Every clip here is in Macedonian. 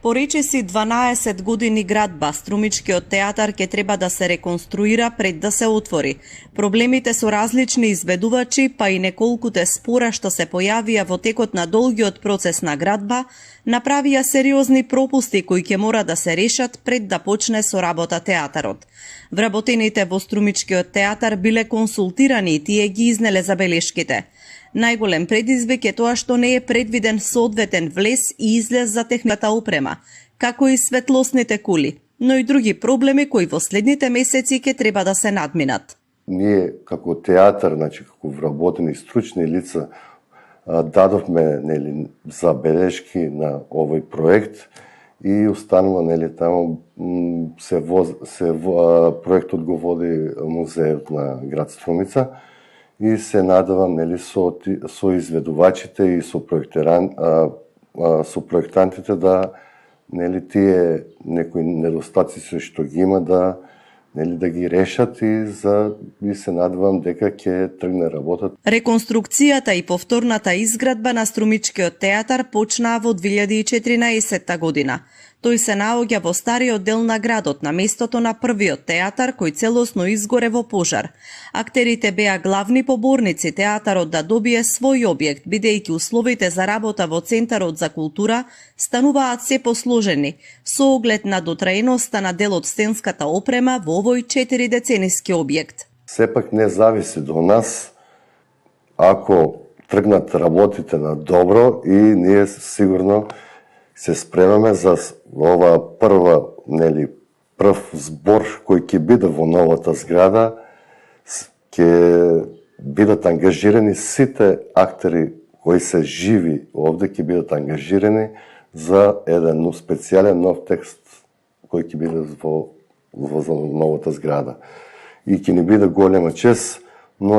По речиси 12 години градба, Струмичкиот театар ќе треба да се реконструира пред да се отвори. Проблемите со различни изведувачи, па и неколкуте спора што се појавија во текот на долгиот процес на градба, направија сериозни пропусти кои ќе мора да се решат пред да почне со работа театарот. Вработените во Струмичкиот театар биле консултирани и тие ги изнеле забелешките. Најголем предизвик е тоа што не е предвиден соодветен влез и излез за техниката опрема, како и светлосните кули, но и други проблеми кои во следните месеци ќе треба да се надминат. Ние како театар, како вработени стручни лица, дадовме забелешки на овој проект и останува таму проектот го води музеот на град Струмица и се надевам со изведувачите и со проектантите да тие некои недостатоци што ги има да ги решат и се надевам дека ќе тргне работата. Реконструкцијата и повторната изградба на Струмичкиот театар почнаа во 2014 година. Тој се наоѓа во стариот дел на градот, на местото на првиот театар кој целосно изгоре во пожар. Актерите беа главни поборници театарот да добие свој објект, бидејќи условите за работа во Центарот за култура стануваат се посложени, со оглед на дотраеноста на дел од стенската опрема во овој 4-децениски објект. Сепак не зависи до нас ако тргнат работите на добро и ние сигурно се спремаме за прв збор кој ќе биде во новата зграда, ќе бидат ангажирани сите актери кои се живи овде, ќе бидат ангажирани за еден специјален нов текст кој ќе биде во новата зграда. И ќе ни биде голема чест, но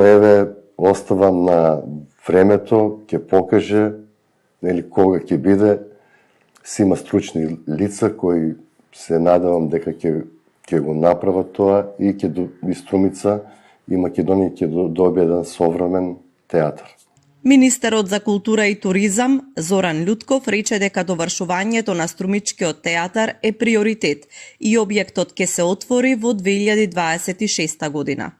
оставам на времето, ќе покаже кога ќе биде. Си има стручни лица кои се надевам дека ќе го направат тоа и Струмица и Македонија ќе добие еден современ театар. Министерот за култура и туризам Зоран Лутков рече дека довршувањето на Струмичкиот театар е приоритет и објектот ќе се отвори во 2026 година.